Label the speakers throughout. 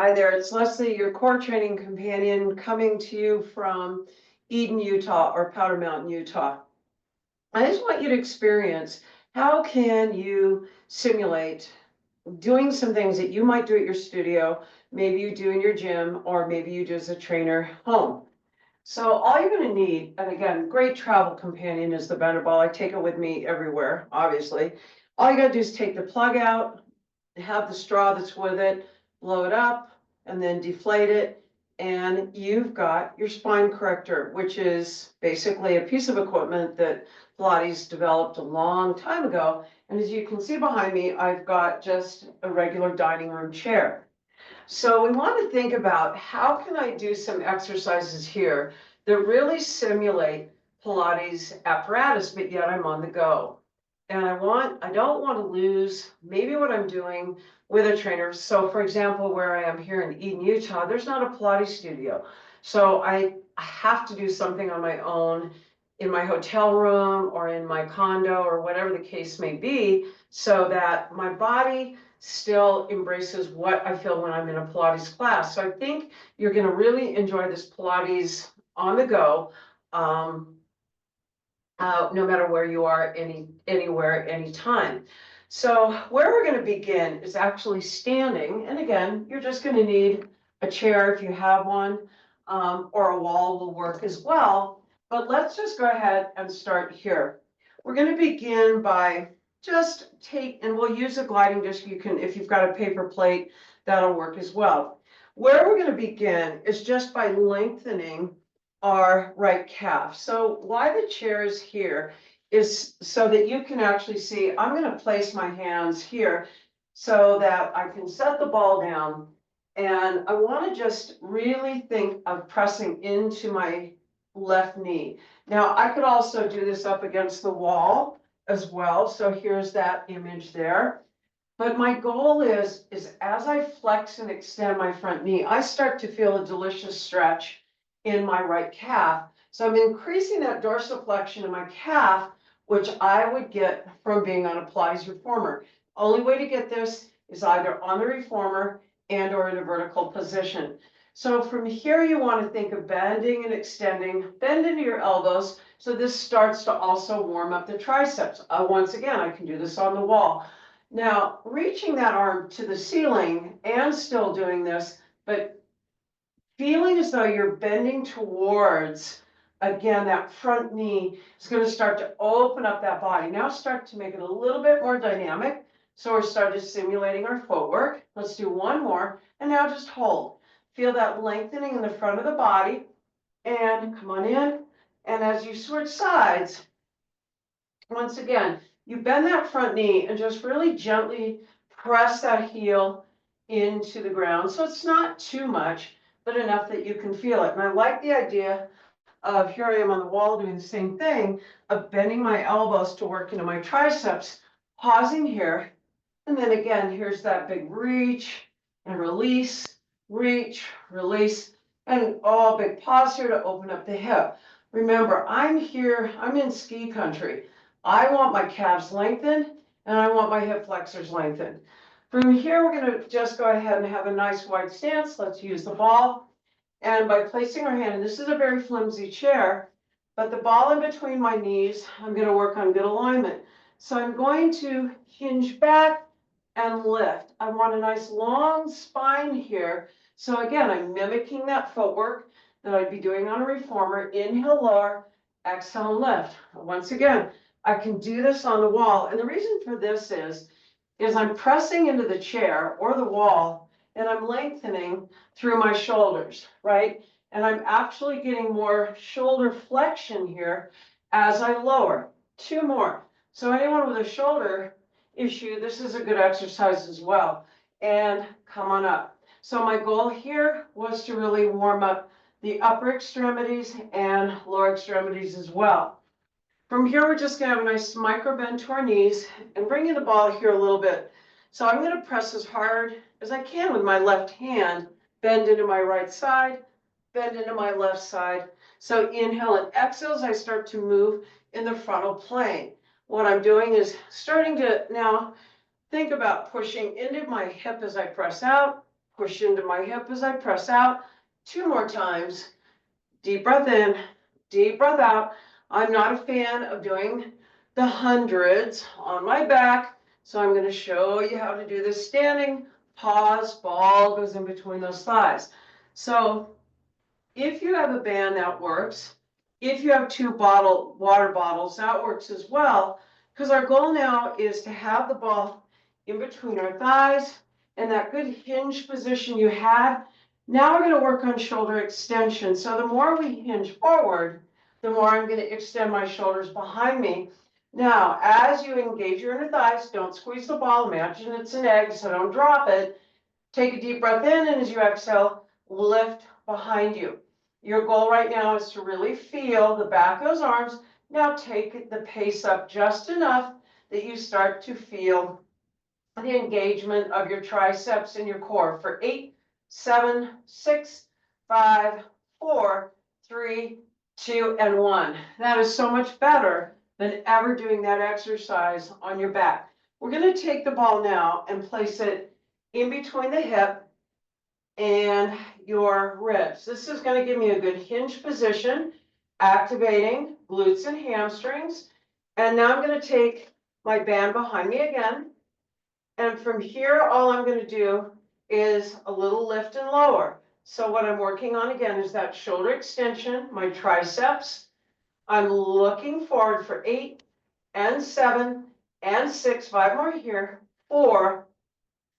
Speaker 1: Hi there, it's Leslie, your core training companion, coming to you from Eden, Utah, or Powder Mountain, Utah. I just want you to experience how can you simulate doing some things that you might do at your studio, maybe you do in your gym, or maybe you do as a trainer home. So all you're going to need, and again, great travel companion is the Bender ball. I take it with me everywhere, obviously. All you got to do is take the plug out, have the straw that's with it, blow it up, and then deflate it. And you've got your spine corrector, which is basically a piece of equipment that Pilates developed a long time ago. And as you can see behind me, I've got just a regular dining room chair. So we want to think about how can I do some exercises here that really simulate Pilates apparatus, but yet I'm on the go. And I don't want to lose maybe what I'm doing with a trainer. So for example, where I am here in Eden, Utah, there's not a Pilates studio. So I have to do something on my own in my hotel room or in my condo or whatever the case may be, so that my body still embraces what I feel when I'm in a Pilates class. So I think you're going to really enjoy this Pilates on the go, no matter where you are, anywhere, anytime. So where we're going to begin is actually standing. And again, you're just going to need a chair if you have one, or a wall will work as well. But let's just go ahead and start here. We're going to begin by just and we'll use a gliding disc. You can, if you've got a paper plate, that'll work as well. Where we're going to begin is just by lengthening our right calf. So why the chair is here is so that you can actually see. I'm going to place my hands here so that I can set the ball down. And I want to just really think of pressing into my left knee. Now, I could also do this up against the wall as well. So here's that image there. But my goal is as I flex and extend my front knee, I start to feel a delicious stretch in my right calf. So I'm increasing that dorsiflexion in my calf, which I would get from being on a Pilates reformer. Only way to get this is either on the reformer and or in a vertical position. So from here, you want to think of bending and extending, bend into your elbows. So this starts to also warm up the triceps. Once again, I can do this on the wall. Now, reaching that arm to the ceiling and still doing this, but feeling as though you're bending towards, again, that front knee is going to start to open up that body. Now start to make it a little bit more dynamic. So we're starting simulating our footwork. Let's do one more. And now just hold. Feel that lengthening in the front of the body. And come on in. And as you switch sides, once again, you bend that front knee and just really gently press that heel into the ground. So it's not too much, but enough that you can feel it. And I like the idea of, here I am on the wall doing the same thing, of bending my elbows to work into my triceps, pausing here. And then again, here's that big reach and release, reach, release, and all big pause here to open up the hip. Remember, I'm here, I'm in ski country. I want my calves lengthened and I want my hip flexors lengthened. From here, we're going to just go ahead and have a nice wide stance. Let's use the ball. And by placing our hand, and this is a very flimsy chair, but the ball in between my knees, I'm going to work on good alignment. So I'm going to hinge back and lift. I want a nice long spine here. So again, I'm mimicking that footwork that I'd be doing on a reformer. Inhale, lower, exhale, lift. Once again, I can do this on the wall. And the reason for this is I'm pressing into the chair or the wall and I'm lengthening through my shoulders, right? And I'm actually getting more shoulder flexion here as I lower. Two more. So anyone with a shoulder issue, this is a good exercise as well. And come on up. So my goal here was to really warm up the upper extremities and lower extremities as well. From here, we're just going to have a nice micro bend to our knees and bringing the ball here a little bit. So I'm going to press as hard as I can with my left hand, bend into my right side, bend into my left side. So inhale and exhale as I start to move in the frontal plane. What I'm doing is starting to now think about pushing into my hip as I press out, push into my hip as I press out. 2 more times. Deep breath in, deep breath out. I'm not a fan of doing the hundreds on my back, so I'm going to show you how to do this standing. Pause, ball goes in between those thighs. So if you have a band, that works. If you have 2 water bottles, that works as well. Because our goal now is to have the ball in between our thighs and that good hinge position you had. Now we're going to work on shoulder extension. So the more we hinge forward, the more I'm going to extend my shoulders behind me. Now, as you engage your inner thighs, don't squeeze the ball. Imagine it's an egg, so don't drop it. Take a deep breath in, and as you exhale, lift behind you. Your goal right now is to really feel the back of those arms. Now take the pace up just enough that you start to feel the engagement of your triceps and your core for 8, 7, 6, 5, 4, 3, 2, and 1. That is so much better than ever doing that exercise on your back. We're going to take the ball now and place it in between the hip and your ribs. This is going to give me a good hinge position, activating glutes and hamstrings. And now I'm going to take my band behind me again. And from here, all I'm going to do is a little lift and lower. So what I'm working on again is that shoulder extension, my triceps. I'm looking forward for 8 and 7 and 6, 5 more here, 4,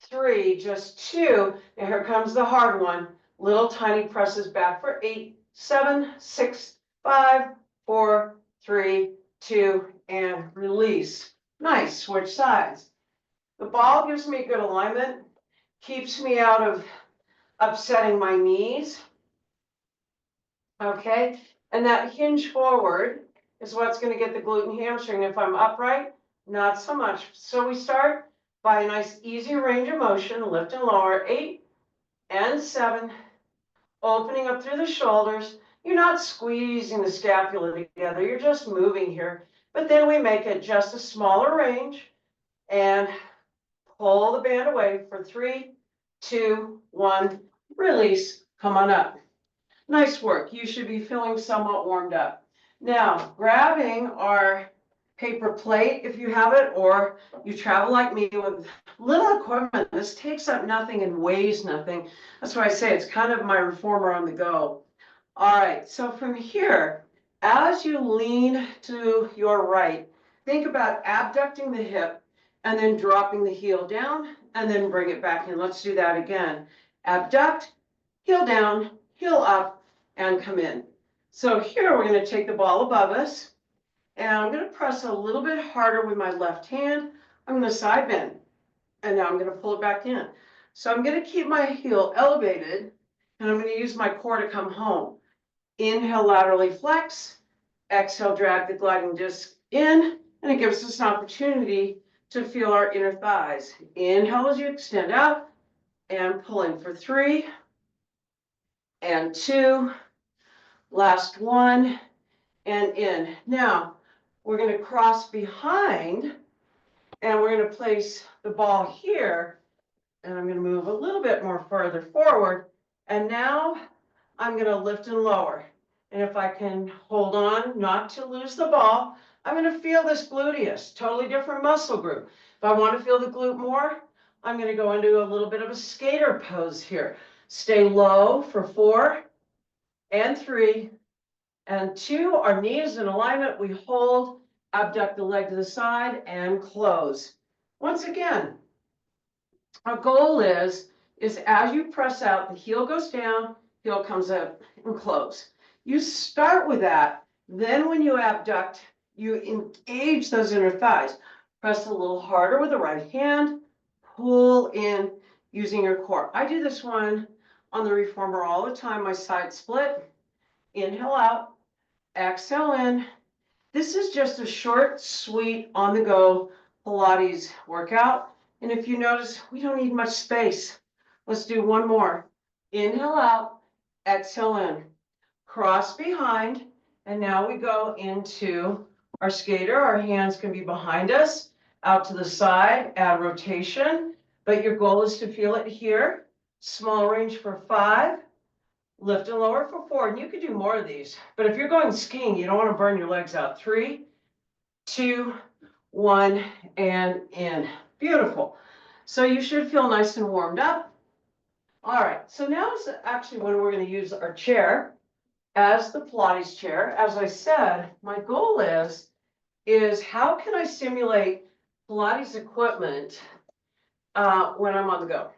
Speaker 1: 3, just 2. And here comes the hard one. Little tiny presses back for 8, 7, 6, 5, 4, 3, 2, and release. Nice, switch sides. The ball gives me good alignment, keeps me out of upsetting my knees. Okay, and that hinge forward is what's going to get the glute and hamstring. If I'm upright, not so much. So we start by a nice easy range of motion, lift and lower, 8 and 7, opening up through the shoulders. You're not squeezing the scapula together, you're just moving here. But then we make it just a smaller range and pull the band away for 3, 2, 1, release, come on up. Nice work. You should be feeling somewhat warmed up. Now, grabbing our paper plate, if you have it, or you travel like me with little equipment, this takes up nothing and weighs nothing. That's why I say it's kind of my reformer on the go. All right, so from here, as you lean to your right, think about abducting the hip and then dropping the heel down and then bring it back in. Let's do that again. Abduct, heel down, heel up, and come in. So here we're going to take the ball above us, and I'm going to press a little bit harder with my left hand. I'm going to side bend, and now I'm going to pull it back in. So I'm going to keep my heel elevated, and I'm going to use my core to come home. Inhale, laterally flex. Exhale, drag the gliding disc in, and it gives us an opportunity to feel our inner thighs. Inhale as you extend out, and pulling for 3 and 2. Last 1 and in. Now we're going to cross behind, and we're going to place the ball here, and I'm going to move a little bit more further forward, and now I'm going to lift and lower. And if I can hold on not to lose the ball, I'm going to feel this gluteus, totally different muscle group. If I want to feel the glute more, I'm going to go into a little bit of a skater pose here. Stay low for 4 and 3 and 2. Our knees in alignment. We hold, abduct the leg to the side, and close. Once again, our goal is as you press out, the heel goes down, heel comes up, and close. You start with that. Then when you abduct, you engage those inner thighs. Press a little harder with the right hand. Pull in using your core. I do this one on the reformer all the time, my side split. Inhale out, exhale in. This is just a short, sweet, on-the-go Pilates workout. And if you notice, we don't need much space. Let's do one more. Inhale out, exhale in. Cross behind, and now we go into our skater. Our hands can be behind us, out to the side, add rotation, but your goal is to feel it here. small range for 5, lift and lower for 4, and you could do more of these. But if you're going skiing, you don't want to burn your legs out. 3, 2, 1, and in. Beautiful. So you should feel nice and warmed up. All right, so now is actually when we're going to use our chair as the Pilates chair. As I said, my goal is how can I simulate Pilates equipment when I'm on the go?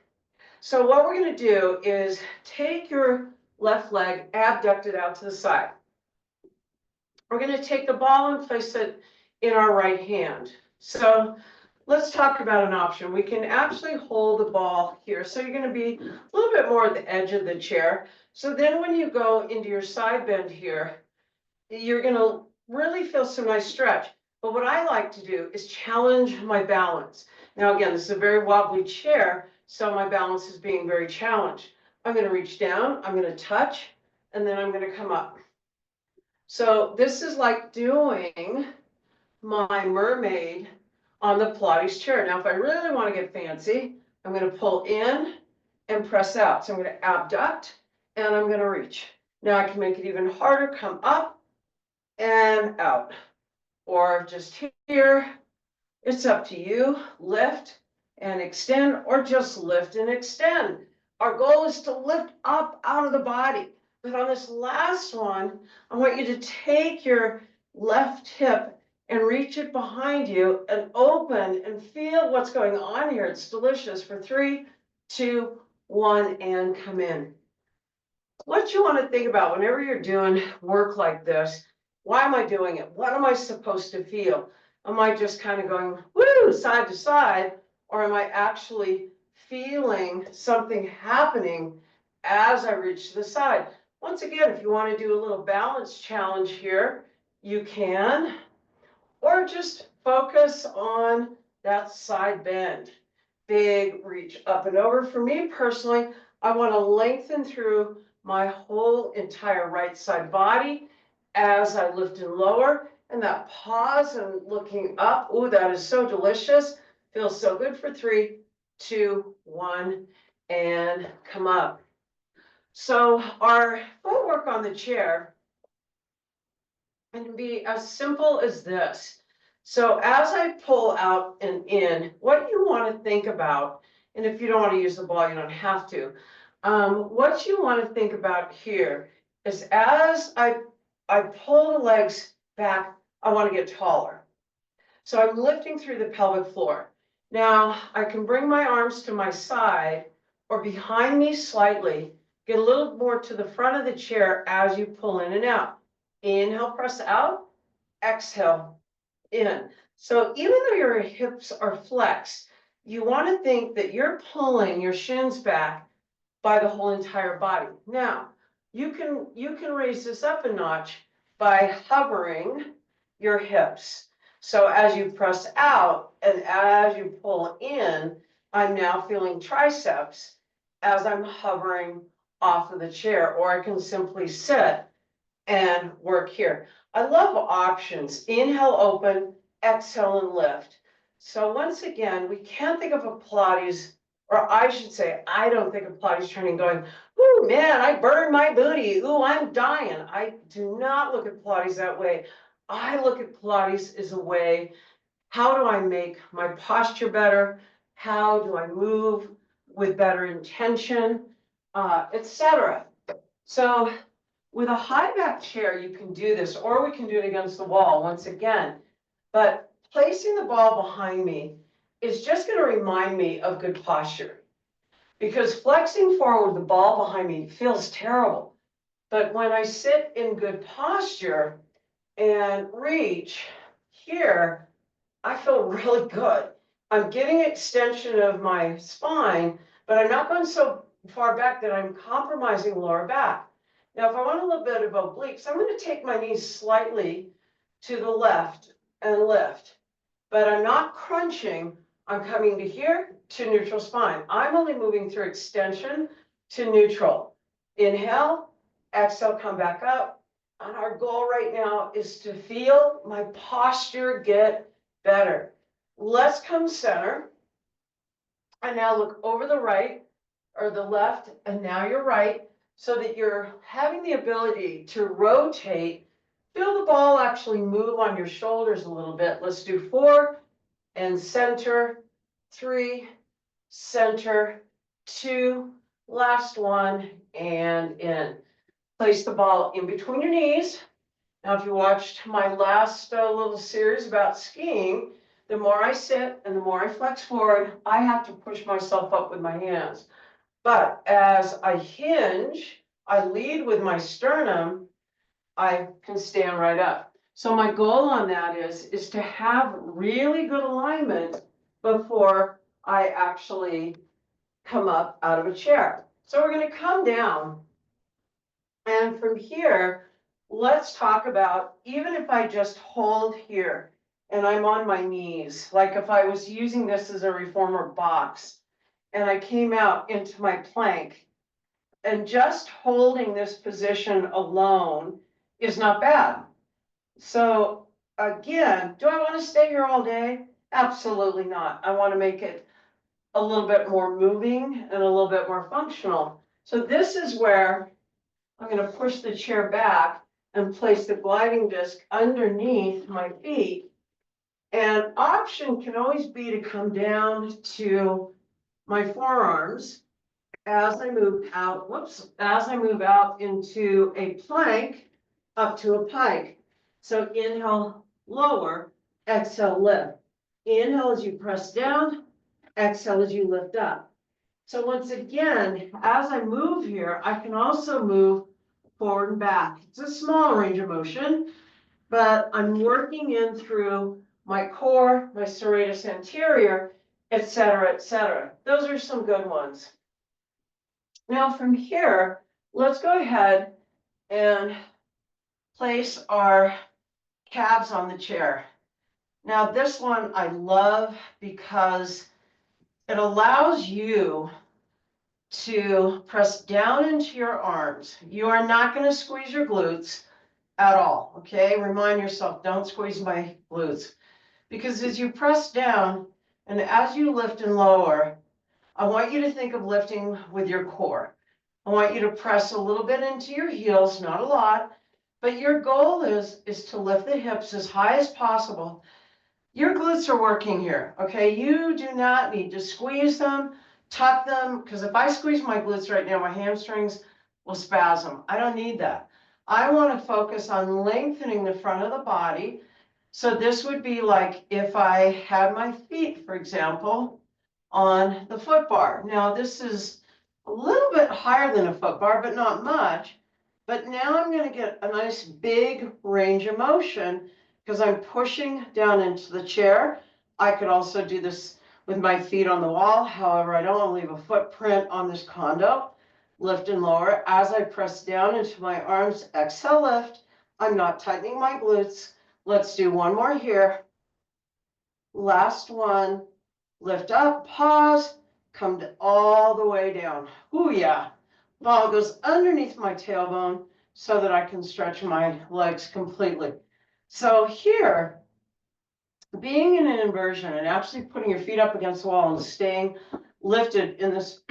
Speaker 1: So what we're going to do is take your left leg, abduct it out to the side. We're going to take the ball and place it in our right hand. So let's talk about an option. We can actually hold the ball here. So you're going to be a little bit more at the edge of the chair. So then when you go into your side bend here, you're going to really feel some nice stretch. But what I like to do is challenge my balance. Now, again, this is a very wobbly chair, so my balance is being very challenged. I'm going to reach down, I'm going to touch, and then I'm going to come up. So this is like doing my mermaid on the Pilates chair. Now, if I really want to get fancy, I'm going to pull in and press out. So I'm going to abduct and I'm going to reach. Now I can make it even harder, come up and out, or just here. It's up to you. Lift and extend, or just lift and extend. Our goal is to lift up out of the body. But on this last one, I want you to take your left hip and reach it behind you and open and feel what's going on here. It's delicious. For 3, 2, 1, and come in. What you want to think about whenever you're doing work like this, why am I doing it? What am I supposed to feel? Am I just kind of going, woo, side to side, or am I actually feeling something happening as I reach to the side? Once again, if you want to do a little balance challenge here, you can, or just focus on that side bend. Big reach up and over. For me personally, I want to lengthen through my whole entire right side body as I lift and lower. And that pause and looking up, oh, that is so delicious. Feels so good. For 3, 2, 1, and come up. So our footwork on the chair can be as simple as this. So as I pull out and in, what you want to think about, and if you don't want to use the ball, you don't have to. What you want to think about here is as I pull the legs back, I want to get taller. So I'm lifting through the pelvic floor. Now I can bring my arms to my side or behind me slightly, get a little more to the front of the chair as you pull in and out. Inhale, press out, exhale, in. So even though your hips are flexed, you want to think that you're pulling your shins back by the whole entire body. Now, you can raise this up a notch by hovering your hips. So as you press out and as you pull in, I'm now feeling triceps as I'm hovering off of the chair, or I can simply sit and work here. I love options. Inhale, open, exhale, and lift. So once again, we can't think of a Pilates, or I should say, I don't think of Pilates training going, ooh, man, I burned my booty. Ooh, I'm dying. I do not look at Pilates that way. I look at Pilates as a way, how do I make my posture better? How do I move with better intention, etc. So with a high back chair, you can do this, or we can do it against the wall once again. But placing the ball behind me is just going to remind me of good posture. Because flexing forward, the ball behind me feels terrible. But when I sit in good posture and reach here, I feel really good. I'm getting extension of my spine, but I'm not going so far back that I'm compromising lower back. Now, if I want a little bit of obliques, I'm going to take my knees slightly to the left and lift, but I'm not crunching. I'm coming to here to neutral spine. I'm only moving through extension to neutral. Inhale, exhale, come back up. And our goal right now is to feel my posture get better. Let's come center. And now look over the right, or the left, and now you're right, so that you're having the ability to rotate. Feel the ball actually move on your shoulders a little bit. Let's do 4 and center, 3, center, 2, last one, and in. Place the ball in between your knees. Now, if you watched my last little series about skiing, the more I sit and the more I flex forward, I have to push myself up with my hands. But as I hinge, I lead with my sternum, I can stand right up. So my goal on that is to have really good alignment before I actually come up out of a chair. So we're going to come down. And from here, let's talk about, even if I just hold here and I'm on my knees, like if I was using this as a reformer box and I came out into my plank, and just holding this position alone is not bad. So again, do I want to stay here all day? Absolutely not. I want to make it a little bit more moving and a little bit more functional. So this is where I'm going to push the chair back and place the gliding disc underneath my feet. And option can always be to come down to my forearms as I move out, as I move out into a plank up to a pike. So inhale, lower, exhale, lift. Inhale as you press down, exhale as you lift up. So once again, as I move here, I can also move forward and back. It's a small range of motion, but I'm working in through my core, my serratus anterior, et cetera, et cetera. Those are some good ones. Now from here, let's go ahead and place our calves on the chair. Now this one I love because it allows you to press down into your arms. You are not going to squeeze your glutes at all, okay? Remind yourself, don't squeeze my glutes. Because as you press down and as you lift and lower, I want you to think of lifting with your core. I want you to press a little bit into your heels, not a lot, but your goal is to lift the hips as high as possible. Your glutes are working here, okay? You do not need to squeeze them, tuck them, because if I squeeze my glutes right now, my hamstrings will spasm. I don't need that. I want to focus on lengthening the front of the body. So this would be like if I had my feet, for example, on the foot bar. Now this is a little bit higher than a foot bar, but not much. But now I'm going to get a nice big range of motion because I'm pushing down into the chair. I could also do this with my feet on the wall. However, I don't want to leave a footprint on this condo. Lift and lower. As I press down into my arms, exhale, lift. I'm not tightening my glutes. Let's do one more here. Last one. Lift up, pause, come all the way down. Ooh, yeah. Ball goes underneath my tailbone so that I can stretch my legs completely. So here, being in an inversion and actually putting your feet up against the wall and staying lifted in this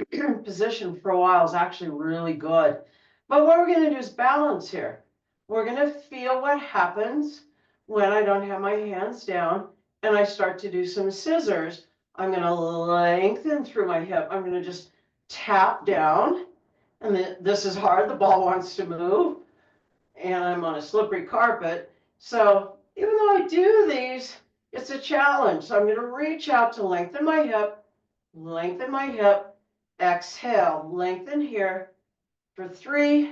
Speaker 1: position for a while is actually really good. But what we're going to do is balance here. We're going to feel what happens when I don't have my hands down and I start to do some scissors. I'm going to lengthen through my hip. I'm going to just tap down. And this is hard. The ball wants to move. And I'm on a slippery carpet. So even though I do these, it's a challenge. So I'm going to reach out to lengthen my hip, exhale, lengthen here for 3,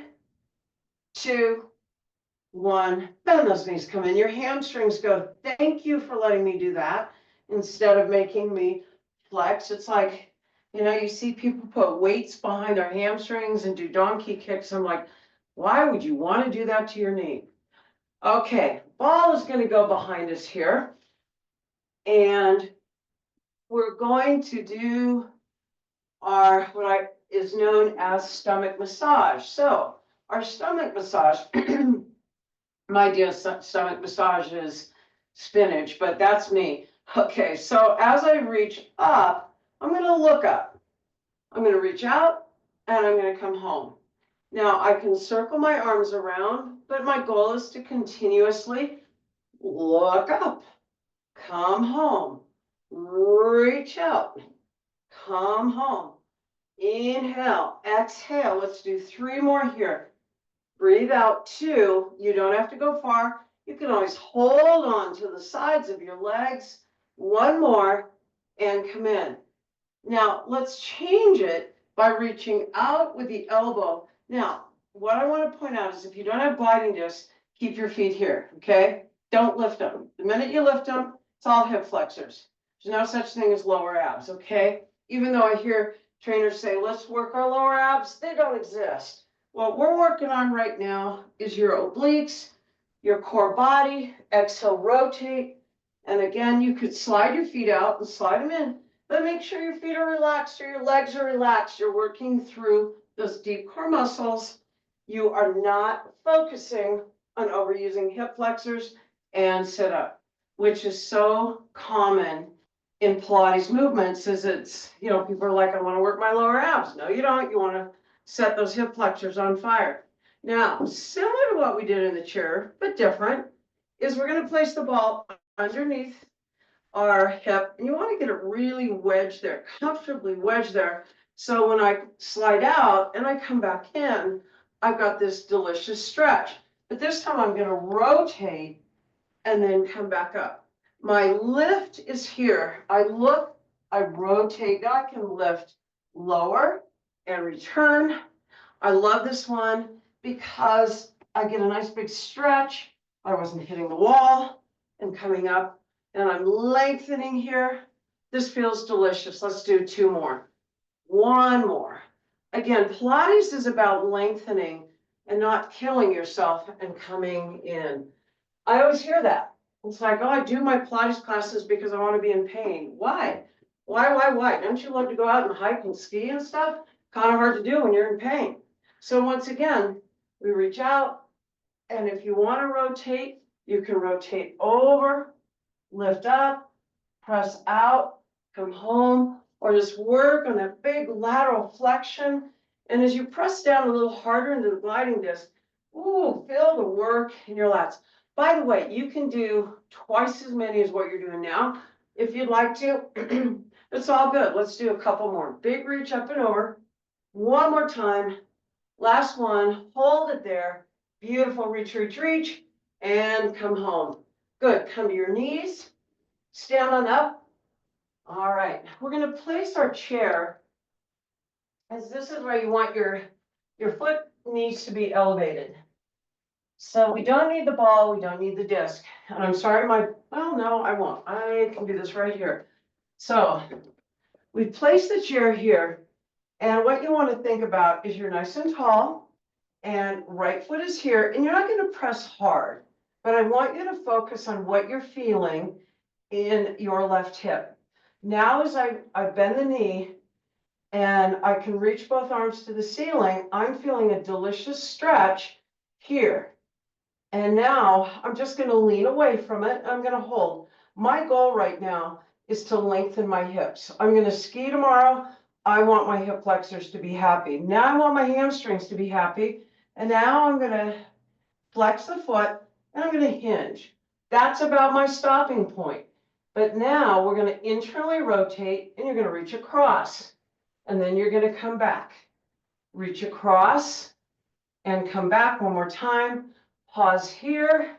Speaker 1: 2, 1. Bend those knees, come in. Your hamstrings go, thank you for letting me do that. Instead of making me flex, it's like, you know, you see people put weights behind their hamstrings and do donkey kicks. I'm like, why would you want to do that to your knee? Okay, ball is going to go behind us here. And we're going to do our, is known as stomach massage. So our stomach massage, my idea of stomach massage is spinach, but that's me. Okay, so as I reach up, I'm going to look up. I'm going to reach out, and I'm gonna come home. Now I can circle my arms around, but my goal is to continuously look up, come home, reach out, come home. Inhale, exhale. Let's do 3 more here. Breathe out 2. You don't have to go far. You can always hold on to the sides of your legs. 1 more and come in. Now let's change it by reaching out with the elbow. Now, what I want to point out is if you don't have gliding discs, keep your feet here, okay? Don't lift them. The minute you lift them, it's all hip flexors. There's no such thing as lower abs, okay? Even though I hear trainers say, let's work our lower abs, they don't exist. What we're working on right now is your obliques, your core body. Exhale, rotate. And again, you could slide your feet out and slide them in, but make sure your feet are relaxed or your legs are relaxed. You're working through those deep core muscles. You are not focusing on overusing hip flexors and sit up, which is so common in Pilates movements. Is it's, people are like, I want to work my lower abs. No, you don't. You want to set those hip flexors on fire. Now, similar to what we did in the chair, but different, is we're going to place the ball underneath our hip, and you want to get it really wedged there, comfortably wedged there. So when I slide out and I come back in, I've got this delicious stretch. But this time I'm going to rotate and then come back up. My lift is here. I look, I rotate. Now I can lift lower and return. I love this one because I get a nice big stretch. I wasn't hitting the wall and coming up, and I'm lengthening here. This feels delicious. Let's do 2 more. 1 more. Again, Pilates is about lengthening and not killing yourself and coming in. I always hear that. It's like, oh, I do my Pilates classes because I want to be in pain. Why? Why? Don't you love to go out and hike and ski and stuff? Kind of hard to do when you're in pain. So once again, we reach out, and if you want to rotate, you can rotate over, lift up, press out, come home, or just work on that big lateral flexion. And as you press down a little harder into the gliding disc, ooh, feel the work in your lats. By the way, you can do twice as many as what you're doing now if you'd like to. It's all good. Let's do a couple more. Big reach up and over. 1 more time. Last one. Hold it there. Beautiful. Reach, reach, reach. And come home. Good. Come to your knees. Stand on up. All right. We're going to place our chair, as this is where you want your foot needs to be elevated. So we don't need the ball, we don't need the disc. And I'm sorry, well, no, I won't. I can do this right here. So we place the chair here, and what you want to think about is you're nice and tall, and right foot is here, and you're not going to press hard, but I want you to focus on what you're feeling in your left hip. Now as I bend the knee and I can reach both arms to the ceiling, I'm feeling a delicious stretch here. And now I'm just going to lean away from it. I'm going to hold. My goal right now is to lengthen my hips. I'm going to ski tomorrow. I want my hip flexors to be happy. Now I want my hamstrings to be happy. And now I'm going to flex the foot and I'm going to hinge. That's about my stopping point. But now we're going to internally rotate and you're going to reach across. And then you're going to come back. Reach across and come back 1 more time. Pause here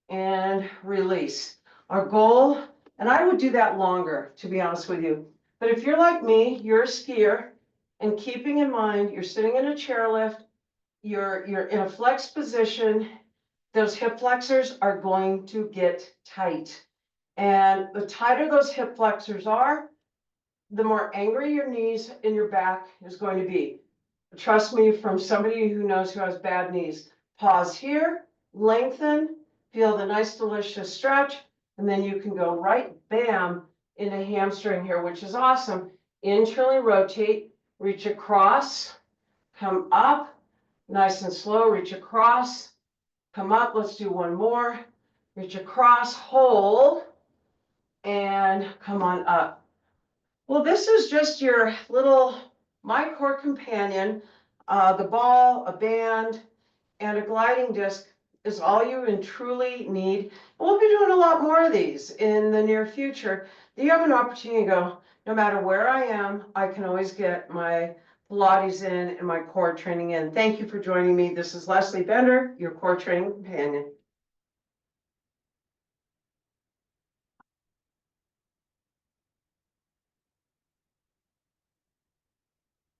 Speaker 1: and release. Our goal, and I would do that longer, to be honest with you. But if you're like me, you're a skier, and keeping in mind, you're sitting in a chairlift, you're in a flexed position, those hip flexors are going to get tight. And the tighter those hip flexors are, the more angry your knees and your back is going to be. Trust me, from somebody who knows who has bad knees. Pause here, lengthen, feel the nice delicious stretch, and then you can go right bam into hamstring here, which is awesome. Internally rotate, reach across, come up, nice and slow, reach across, come up. Let's do 1 more. Reach across, hold, and come on up. Well, this is just your little my core companion, the ball, a band, and a gliding disc is all you and truly need. We'll be doing a lot more of these in the near future. You have an opportunity to go, no matter where I am, I can always get my Pilates in and my core training in. Thank you for joining me. This is Leslie Bender, your core training companion.